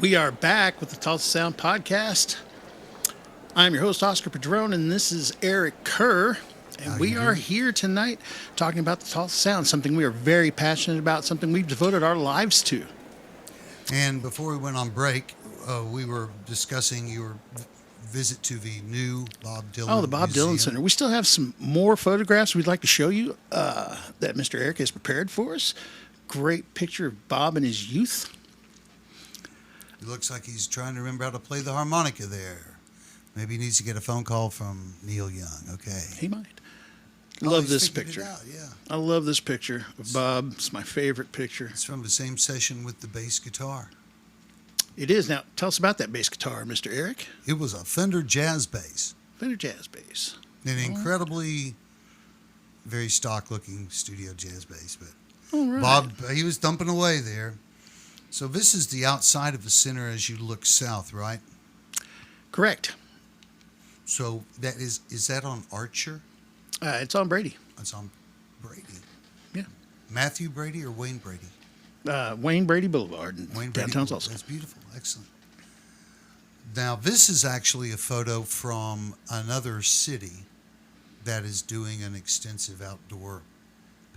We are back with the Tulsa Sound Podcast. I'm your host, Oscar Padron, and this is Eric Kerr. And we are here tonight talking about the Tulsa Sound, something we are very passionate about, something we've devoted our lives to. And before we went on break, we were discussing your visit to the new Bob Dylan Oh, the Bob Museum. Dylan Center. We still have some more photographs we'd like to show you that Mr. Eric has prepared for us. Great picture of Bob in his youth. It looks like he's trying to remember how to play the harmonica there. Maybe he needs to get a phone call from Neil Young. Okay. He might. Oh, Love he's this figured picture. it out, yeah. I love this picture of Bob. It's my favorite picture. It's from the same session with the bass guitar. It is. Now, tell us about that bass guitar, Mr. Eric. It was a Fender jazz bass. Fender jazz bass. An incredibly, very stock-looking studio jazz bass. But All right. Bob, he was thumping away there. So this is the outside of the center as you look south, right? Correct. So that is that on Archer? It's on Brady. It's on Brady. Yeah. Matthew Brady or Wayne Brady? Wayne Brady Boulevard in Wayne Brady. downtown Tulsa. That's beautiful. Excellent. Now, this is actually a photo from another city that is doing an extensive outdoor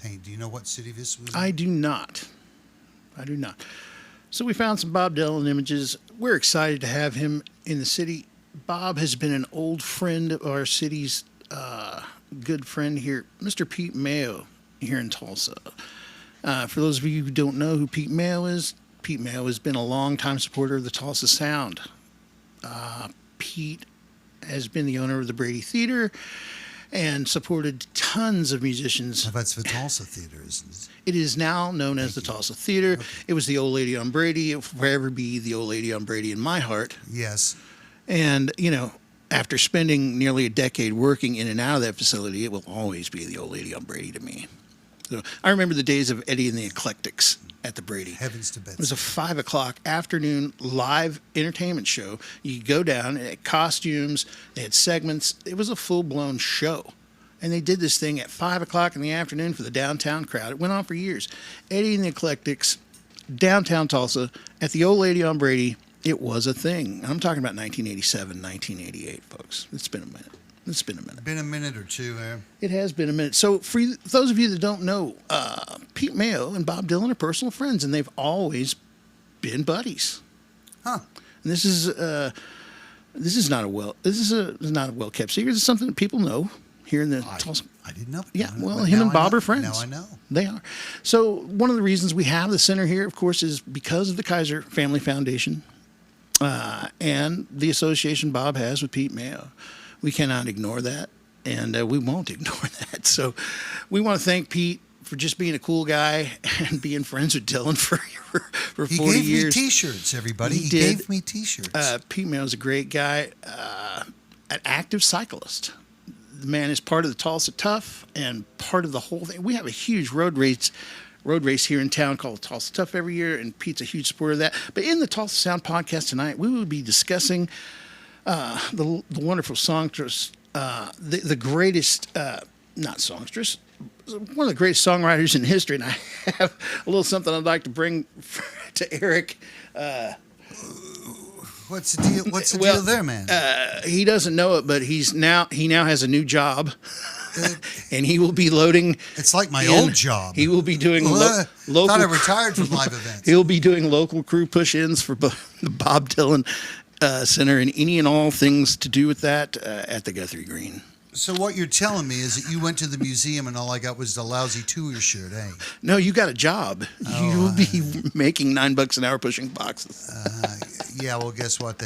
paint. Do you know what city this was in? I do not. So we found some Bob Dylan images. We're excited to have him in the city. Bob has been an old friend of our city's good friend here, Mr. Pete Mayo here in Tulsa. For those of you who don't know who Pete Mayo is has been a longtime supporter of the Tulsa Sound. Pete has been the owner of the Brady Theater and supported tons of musicians. That's the Tulsa Theater, isn't it? It is now known as the Tulsa Theater. Okay. It was the Old Lady on Brady. It will forever be the Old Lady on Brady in my heart. Yes. And, you know, after spending nearly a decade working in and out of that facility, it will always be the Old Lady on Brady to me. So I remember the days of Eddie and the Eclectics at the Brady. Heavens to Betsy. It was a 5 o'clock afternoon live entertainment show. You could go down, it had costumes, they had segments. It was a full-blown show. And they did this thing at 5 o'clock in the afternoon for the downtown crowd. It went on for years. Eddie and the Eclectics, downtown Tulsa, at the Old Lady on Brady, it was a thing. I'm talking about 1987, 1988, folks. It's been a minute. Been a minute or two, It has been a minute. So for those of you that don't know, Pete Mayo and Bob Dylan are personal friends, and they've always been buddies. Huh. And this is not a well kept secret. It's something that people know here in the Tulsa. I didn't know. Yeah, well, him and Bob are friends. Now I know. They are. So one of the reasons we have the center here, of course, is because of the Kaiser Family Foundation and the association Bob has with Pete Mayo. We cannot ignore that, and we won't ignore that. So we want to thank Pete for just being a cool guy and being friends with Dylan for 40 years. He gave me T-shirts, everybody. He gave me T-shirts. Pete Mayo's a great guy, an active cyclist. The man is part of the Tulsa Tough and part of the whole thing. We have a huge road race here in town called Tulsa Tough every year, and Pete's a huge supporter of that. But in the Tulsa Sound podcast tonight, we will be discussing the wonderful songstress, the greatest, not songstress, one of the greatest songwriters in history. And I have a little something I'd like to bring to Eric. What's the deal? What's the deal there, man? He doesn't know it, but he now has a new job, and he will be loading. It's like my old job. He will be doing local. Thought I retired from live events. He'll be doing local crew push-ins for the Bob Dylan Center and any and all things to do with that at the Guthrie Green. So what you're telling me is that you went to the museum and all I got was the lousy tour shirt, eh? No, you got a job. Oh, You'll be making $9 an hour pushing boxes. Yeah, well, guess what?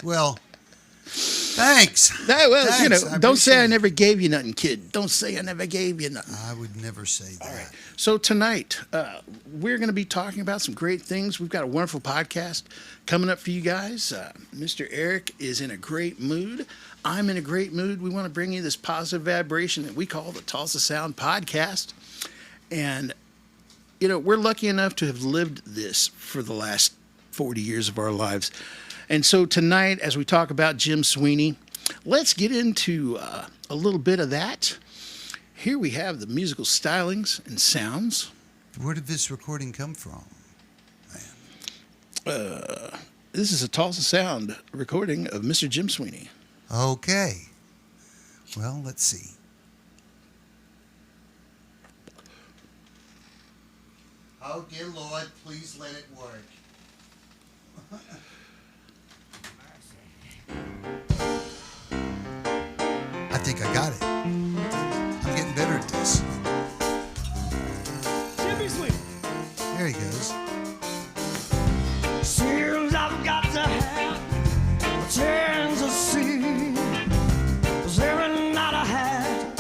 Well, thanks. Thanks. You know, don't say I it. never gave you nothing, kid. Don't say I never gave you nothing. I would never say that. All right. So tonight, we're going to be talking about some great things. We've got a wonderful podcast coming up for you guys. Mr. Eric is in a great mood. I'm in a great mood. We want to bring you this positive vibration that we call the Tulsa Sound Podcast. And, you know, we're lucky enough to have lived this for the last 40 years of our lives. And so tonight, as we talk about Jim Sweeney, let's get into a little bit of that. Here we have the musical stylings and sounds. Where did this recording come from? This is a Tulsa Sound recording of Mr. Jim Sweeney. Okay. Well, let's see. Oh, dear Lord, please let it work. I think I got it. I'm getting better at this. There he goes. Seems I've got to have a chance to see. 'Cause every night I had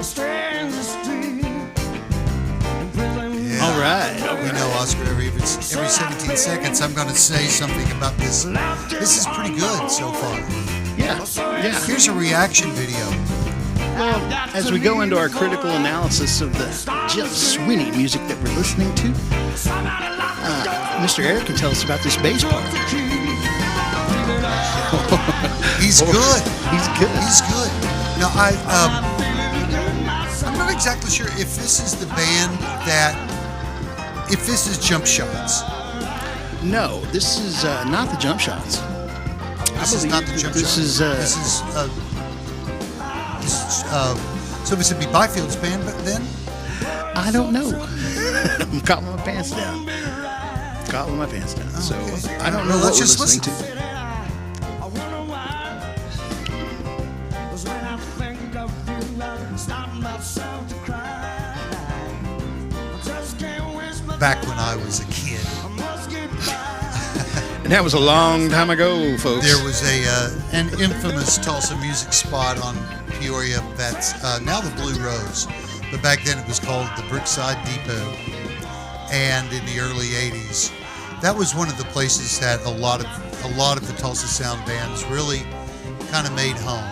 a strange stream. Yeah. All right. We know, Oscar, every 17 seconds I'm going to say something about this. This is pretty good so far. Yeah. Here's a reaction video. Well, as we go into our critical analysis of the Jim Sweeney music that we're listening to, Mr. Eric can tell us about this bass part. He's good. He's good. He's good. Now, I'm not exactly sure if this is the band if this is Jump Shots. No, this is not the Jump Shots. This is not the Jump Shots. So this would be Byfield's band, but then? I don't know. I'm caught with my pants down. So Okay. I don't know Well, what let's we're just listening listen. to. Back when I was a kid, And that was a long time ago, folks. there was an infamous Tulsa music spot on Peoria that's now the Blue Rose, but back then it was called the Brookside Depot. And in the early '80s, that was one of the places that a lot of the Tulsa Sound bands really kind of made home.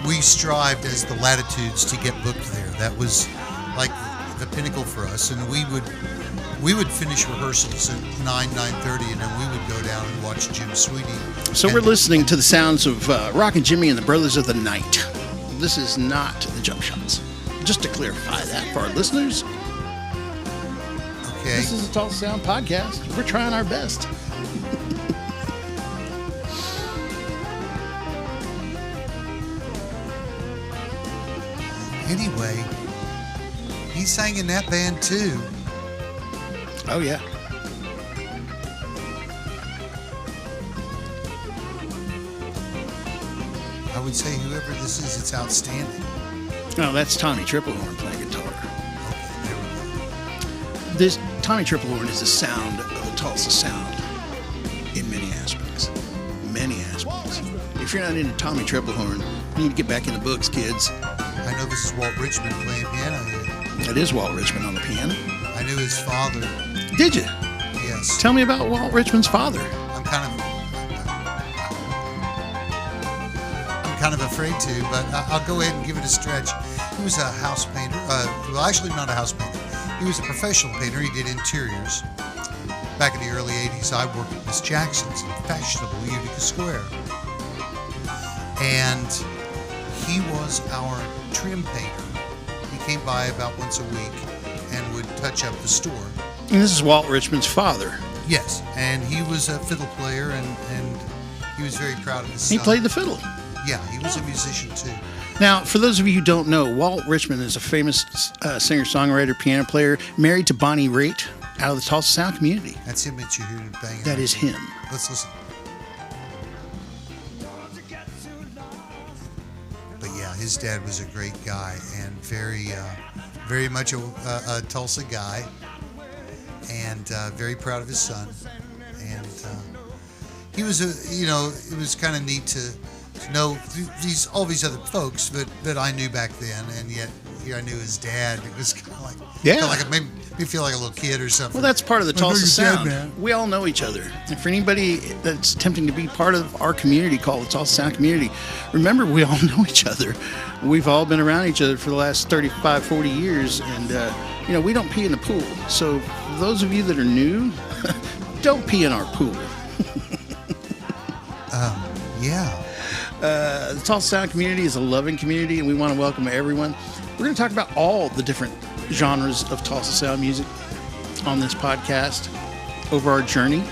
We strived as the Latitudes to get booked there. That was like the pinnacle for us, and we would finish rehearsals at 9:30, and then we would go down and watch Jim Sweeney. So we're listening to the sounds of Rockin' Jimmy and the Brothers of the Night. This is not the Jump Shots. Just to clarify that for our listeners, Okay. this is a Tulsa Sound podcast. We're trying our best. Anyway, he sang in that band too. Oh, yeah. I would say whoever this is, it's outstanding. Oh, that's Tommy Triplehorn playing guitar. Okay, there we go. This Tommy Triplehorn is the sound of the Tulsa Sound in many aspects. Many aspects. If you're not into Tommy Triplehorn, you need to get back in the books, kids. I know this is Walt Richmond playing piano here. That is Walt Richmond on the piano. I knew his father. Did you? Yes. Tell me about Walt Richmond's father. I'm kind of afraid to, but I'll go ahead and give it a stretch. He was a house painter. Well, actually not a house painter. He was a professional painter. He did interiors. Back in the early 80s, I worked at Miss Jackson's in fashionable Utica Square. And he was our trim painter. He came by about once a week and would touch up the store. And this is Walt Richmond's father. Yes, and he was a fiddle player, and he was very proud of his son. He played the fiddle. Yeah, he was a musician too. Now, for those of you who don't know, Walt Richmond is a famous singer-songwriter, piano player, married to Bonnie Raitt out of the Tulsa Sound community. That's him that you hear banging. That is him. Let's listen. But yeah, his dad was a great guy and very much a Tulsa guy, and very proud of his son. And he was it was kind of neat to know all these other folks that I knew back then, and yet here I knew his dad. It was kind of like it made me feel like a little kid or something. Well, that's part of the I know Tulsa your dad, Sound. man. We all know each other. And for anybody that's attempting to be part of our community called the Tulsa Sound community, remember, we all know each other. We've all been around each other for the last 35, 40 years, and, we don't pee in the pool. So for those of you that are new, don't pee in our pool. Yeah. The Tulsa Sound community is a loving community, and we want to welcome everyone. We're going to talk about all the different genres of Tulsa Sound music on this podcast. over our journey.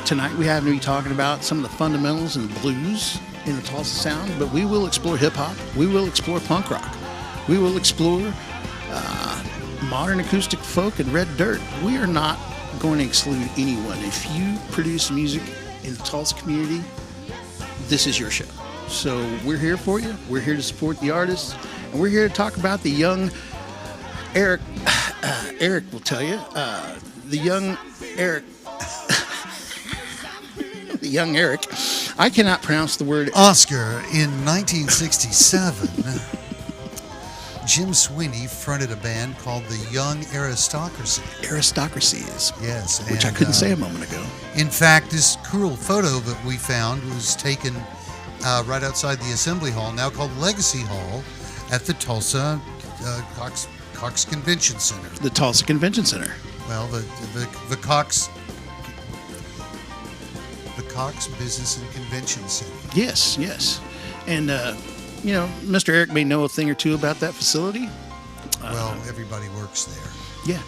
Tonight we happen to be talking about some of the fundamentals and blues in the Tulsa sound, but we will explore hip hop, we will explore punk rock, we will explore modern acoustic folk and red dirt. We are not going to exclude anyone. If you produce music in the Tulsa community, this is your show. So we're here for you. We're here to support the artists, and we're here to talk about the young Eric. Eric will tell you, the young Eric. The young Eric. I cannot pronounce the word. Oscar, in 1967, Jim Sweeney fronted a band called the Young Aristocracy. Aristocracies. Yes. Which I couldn't say a moment ago. In fact, this cool photo that we found was taken right outside the Assembly Hall, now called Legacy Hall, at the Tulsa Cox Convention Center. The Tulsa Convention Center. Well, the Cox Business and Convention Center. Yes, yes. And, Mr. Eric may know a thing or two about that facility. Well, everybody works there. Yeah.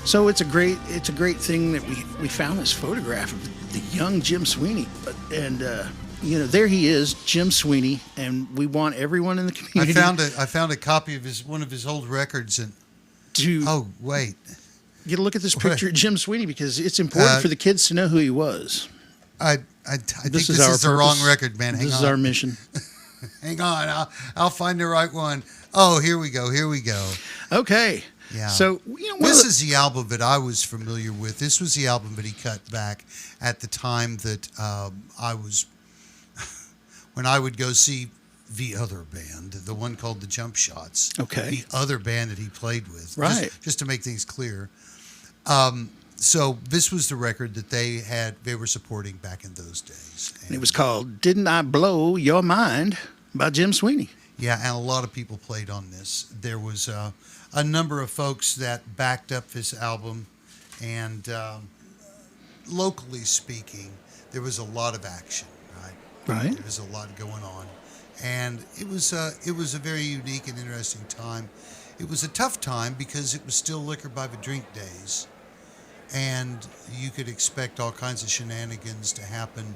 So it's a great thing that we found this photograph of the young Jim Sweeney. And, there he is, Jim Sweeney, and we want everyone in the community. I found a copy of one of his old records and oh, wait. Get a look at this picture of Jim Sweeney because it's important for the kids to know who he was. I think this is the wrong record, man. Hang on. This is our mission. Hang on. I'll find the right one. Oh, here we go. Okay. Yeah. So, this is the album that I was familiar with. This was the album that he cut back at the time that when I would go see the other band, the one called the Jump Shots. Okay. The other band that he played with. Right. Just to make things clear. So this was the record that they were supporting back in those days. And it was called Didn't I Blow Your Mind by Jim Sweeney. Yeah, and a lot of people played on this. There was a number of folks that backed up this album, and locally speaking, there was a lot of action, right? Right. There was a lot going on, and it was a very unique and interesting time. It was a tough time because it was still liquor by the drink days, and you could expect all kinds of shenanigans to happen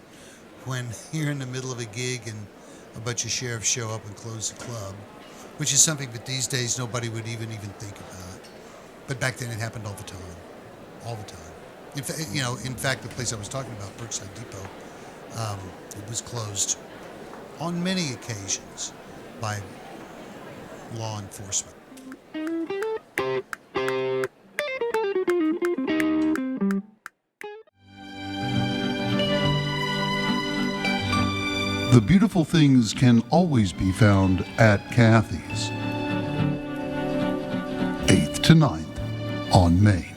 when you're in the middle of a gig and a bunch of sheriffs show up and close the club, which is something that these days nobody would even think about. But back then it happened all the time. In fact, the place I was talking about, Brookside Depot, it was closed on many occasions by law enforcement. The beautiful things can always be found at Kathy's. 8th to 9th on Main.